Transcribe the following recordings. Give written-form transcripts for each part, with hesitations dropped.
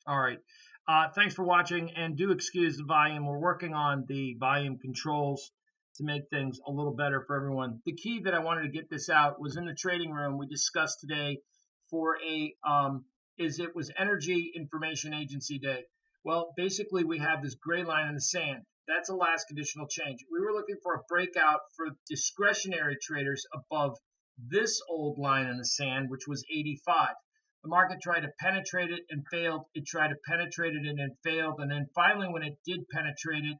All right. Thanks for watching, and do excuse the volume. We're working on the volume controls to make things a little better for everyone. The key that I wanted to get this out was in the trading room. We discussed today for it was Energy Information Agency Day. Well, basically we have this gray line in the sand. That's a last conditional change. We were looking for a breakout for discretionary traders above this old line in the sand, which was 85. The market tried to penetrate it and failed. It tried to penetrate it and then failed. And then finally, when it did penetrate it,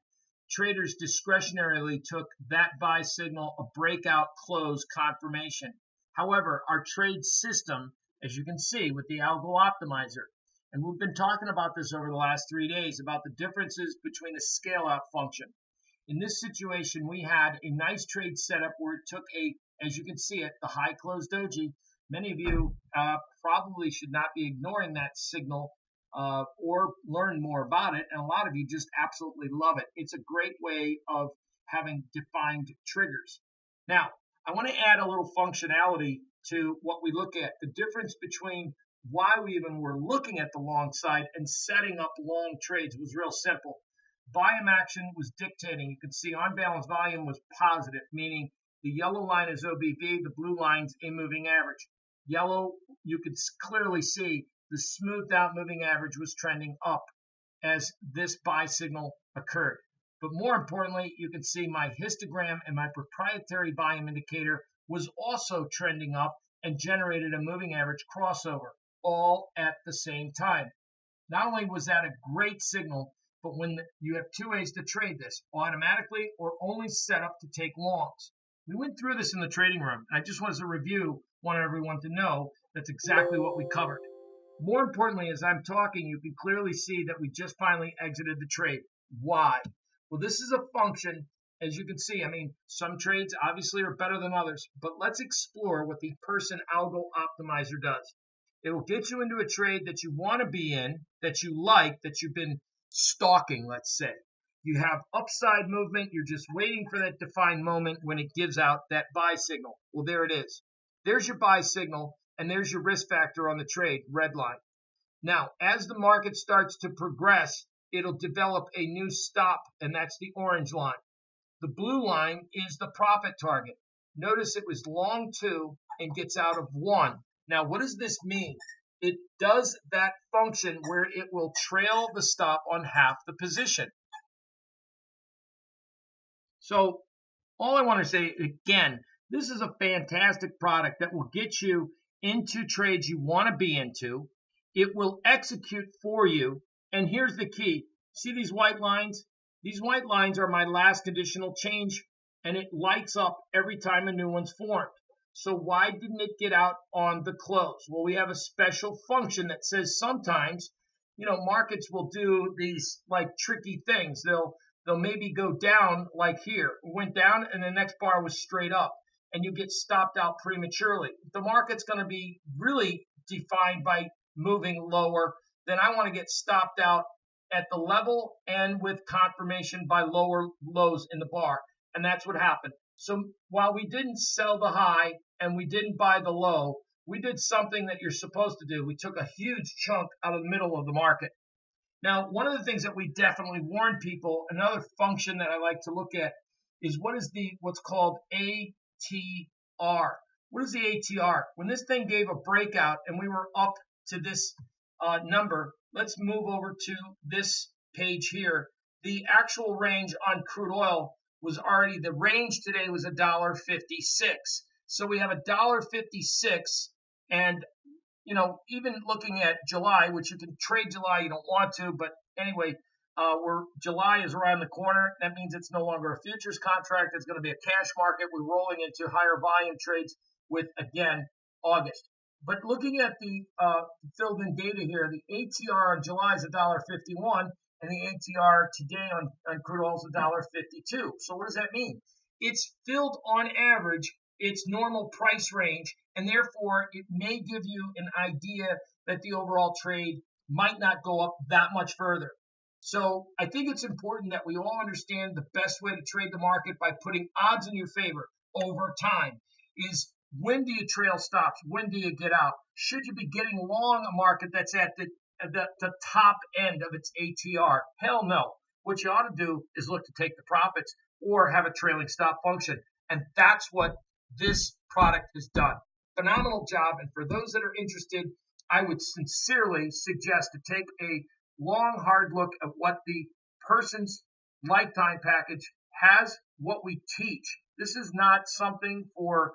traders discretionarily took that buy signal a breakout close confirmation. However, our trade system, as you can see with the Algo optimizer, and we've been talking about this over the last 3 days about the differences between a scale out function. In this situation, we had a nice trade setup where it took as you can see it, the high close doji. Many of you probably should not be ignoring that signal or learn more about it. And a lot of you just absolutely love it. It's a great way of having defined triggers. Now, I want to add a little functionality to what we look at. The difference between why we even were looking at the long side and setting up long trades was real simple. Volume action was dictating. You can see on balance volume was positive, meaning the yellow line is OBV, the blue line's a moving average. Yellow, you could clearly see the smoothed out moving average was trending up as this buy signal occurred. But more importantly, you can see my histogram and my proprietary volume indicator was also trending up and generated a moving average crossover all at the same time. Not only was that a great signal, but when you have two ways to trade this, automatically or only set up to take longs. We went through this in the trading room. I just wanted to review, want everyone to know that's exactly what we covered. More importantly, as I'm talking, you can clearly see that we just finally exited the trade. Why? Well, this is a function, as you can see. I mean, some trades obviously are better than others, but let's explore what the Person Algo Optimizer does. It will get you into a trade that you want to be in, that you like, that you've been stalking, let's say. You have upside movement. You're just waiting for that defined moment when it gives out that buy signal. Well, there it is. There's your buy signal, and there's your risk factor on the trade, red line. Now, as the market starts to progress, it'll develop a new stop, and that's the orange line. The blue line is the profit target. Notice it was long 2 and gets out of 1. Now, what does this mean? It does that function where it will trail the stop on half the position. So all I want to say, again, this is a fantastic product that will get you into trades you want to be into. It will execute for you. And here's the key. See these white lines? These white lines are my last conditional change, and it lights up every time a new one's formed. So why didn't it get out on the close? Well, we have a special function that says sometimes, markets will do these like tricky things. They'll maybe go down like here. It went down and the next bar was straight up, and you get stopped out prematurely. The market's going to be really defined by moving lower. Then I want to get stopped out at the level and with confirmation by lower lows in the bar. And that's what happened. So while we didn't sell the high and we didn't buy the low, we did something that you're supposed to do. We took a huge chunk out of the middle of the market. Now, one of the things that we definitely warn people, another function that I like to look at is what's called ATR. What is the ATR? When this thing gave a breakout and we were up to this number, let's move over to this page here. The actual range on crude oil was already, the range today was $1.56. So we have $1.56, and even looking at July, which you can trade July, you don't want to, but anyway, July is around the corner. That means it's no longer a futures contract. It's going to be a cash market. We're rolling into higher volume trades with, again, August. But looking at the filled-in data here, the ATR on July is $1.51, and the ATR today on crude oil is $1.52. So what does that mean? It's filled on average its normal price range, and therefore it may give you an idea that the overall trade might not go up that much further. So I think it's important that we all understand the best way to trade the market by putting odds in your favor over time is, when do you trail stops? When do you get out? Should you be getting long a market that's at the top end of its ATR. Hell no. What you ought to do is look to take the profits or have a trailing stop function. And that's what this product has done. Phenomenal job. And for those that are interested, I would sincerely suggest to take a long, hard look at what the person's lifetime package has, what we teach. This is not something for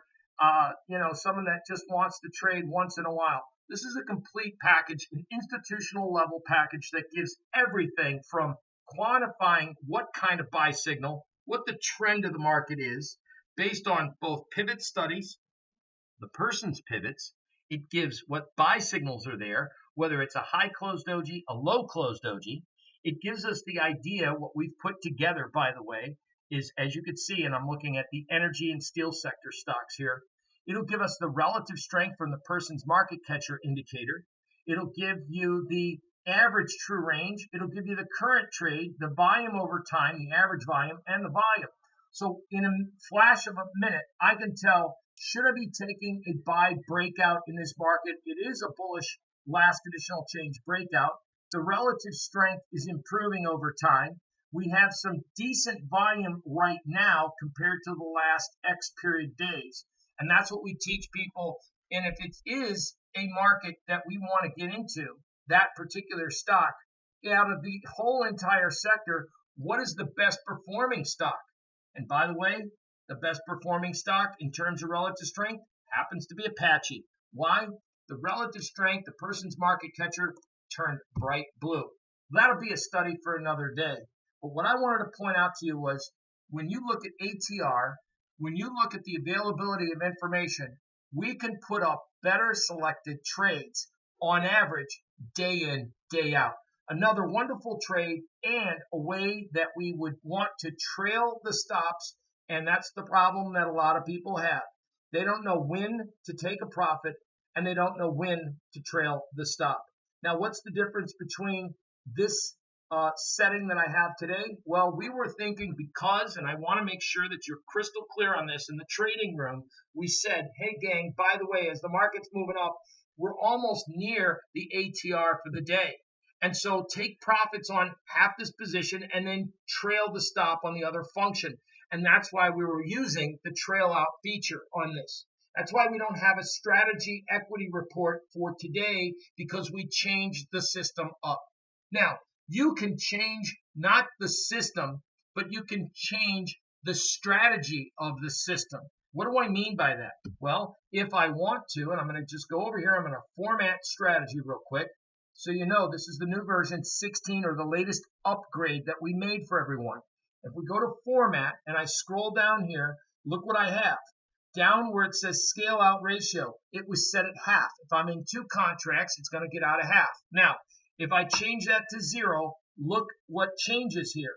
someone that just wants to trade once in a while. This is a complete package, an institutional level package that gives everything from quantifying what kind of buy signal, what the trend of the market is, based on both pivot studies, the person's pivots. It gives what buy signals are there, whether it's a high closed doji, a low closed doji. It gives us the idea. What we've put together, by the way, is, as you can see, and I'm looking at the energy and steel sector stocks here, it'll give us the relative strength from the person's market catcher indicator. It'll give you the average true range. It'll give you the current trade, the volume over time, the average volume, and the volume. So in a flash of a minute, I can tell, should I be taking a buy breakout in this market? It is a bullish last additional change breakout. The relative strength is improving over time. We have some decent volume right now compared to the last X period days. And that's what we teach people. And if it is a market that we want to get into, that particular stock, out of the whole entire sector, what is the best performing stock? And by the way, the best performing stock in terms of relative strength happens to be Apache. Why? The relative strength, the person's market catcher turned bright blue. That'll be a study for another day. But what I wanted to point out to you was, when you look at ATR, when you look at the availability of information, we can put up better selected trades on average, day in, day out. Another wonderful trade and a way that we would want to trail the stops. And that's the problem that a lot of people have. They don't know when to take a profit and they don't know when to trail the stop. Now, what's the difference between this setting that I have today? Well, we were thinking, because, and I want to make sure that you're crystal clear on this, in the trading room, we said, hey gang, by the way, as the market's moving up, we're almost near the ATR for the day. And so take profits on half this position and then trail the stop on the other function. And that's why we were using the trail out feature on this. That's why we don't have a strategy equity report for today, because we changed the system up. Now, you can change not the system, but you can change the strategy of the system. What do I mean by that? Well, if I want to, and I'm going to just go over here, I'm going to format strategy real quick. So you know this is the new version 16, or the latest upgrade that we made for everyone. If we go to format and I scroll down here, look what I have. Down where it says scale out ratio, it was set at half. If I'm in 2 contracts, it's going to get out of half. Now, if I change that to 0, look what changes here.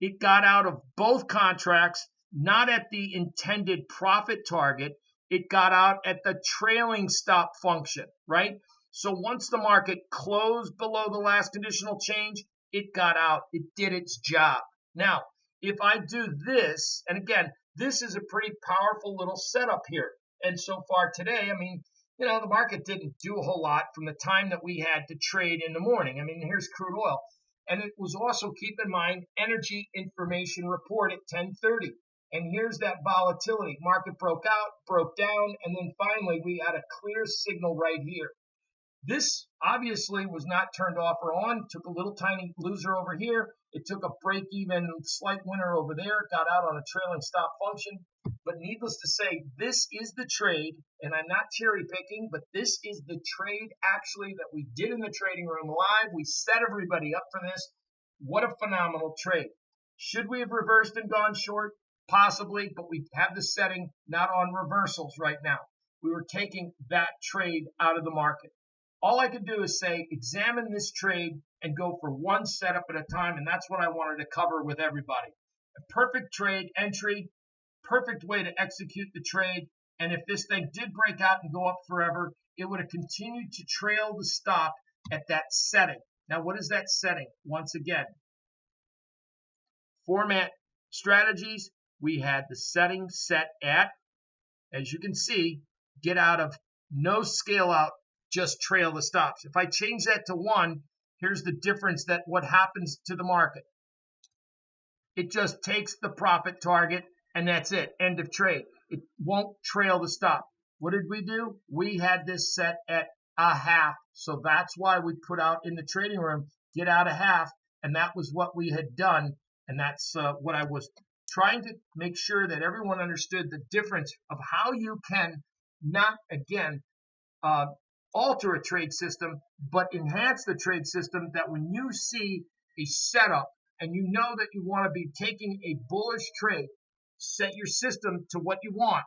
It got out of both contracts, not at the intended profit target. It got out at the trailing stop function, right? So once the market closed below the last conditional change, it got out. It did its job. Now, if I do this, and again, this is a pretty powerful little setup here. And so far today, I mean, you know, the market didn't do a whole lot from the time that we had to trade in the morning. I mean, here's crude oil. And it was also, keep in mind, energy information report at 10:30. And here's that volatility. Market broke out, broke down, and then finally we had a clear signal right here. This obviously was not turned off or on. Took a little tiny loser over here. It took a break-even slight winner over there. Got out on a trailing stop function. But needless to say, this is the trade, and I'm not cherry-picking, but this is the trade actually that we did in the trading room live. We set everybody up for this. What a phenomenal trade. Should we have reversed and gone short? Possibly, but we have the setting not on reversals right now. We were taking that trade out of the market. All I could do is say, examine this trade and go for one setup at a time, and that's what I wanted to cover with everybody. A perfect trade entry, perfect way to execute the trade, and if this thing did break out and go up forever, it would have continued to trail the stop at that setting. Now, what is that setting? Once again, format strategies, we had the setting set at, as you can see, get out of no scale out just trail the stops. If I change that to 1, here's the difference that what happens to the market. It just takes the profit target and that's it. End of trade. It won't trail the stop. What did we do? We had this set at a half. So that's why we put out in the trading room, get out a half. And that was what we had done. And that's what I was trying to make sure that everyone understood the difference of how you can not, again, alter a trade system, but enhance the trade system, that when you see a setup and you know that you want to be taking a bullish trade, set your system to what you want.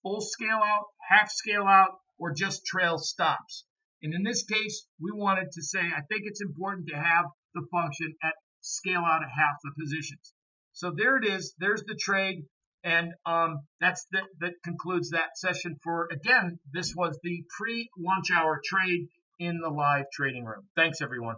Full scale out, half scale out, or just trail stops. And in this case, we wanted to say, I think it's important to have the function at scale out at half the positions. So there it is. There's the trade. And that concludes that session for, again, this was the pre-lunch hour trade in the live trading room. Thanks, everyone.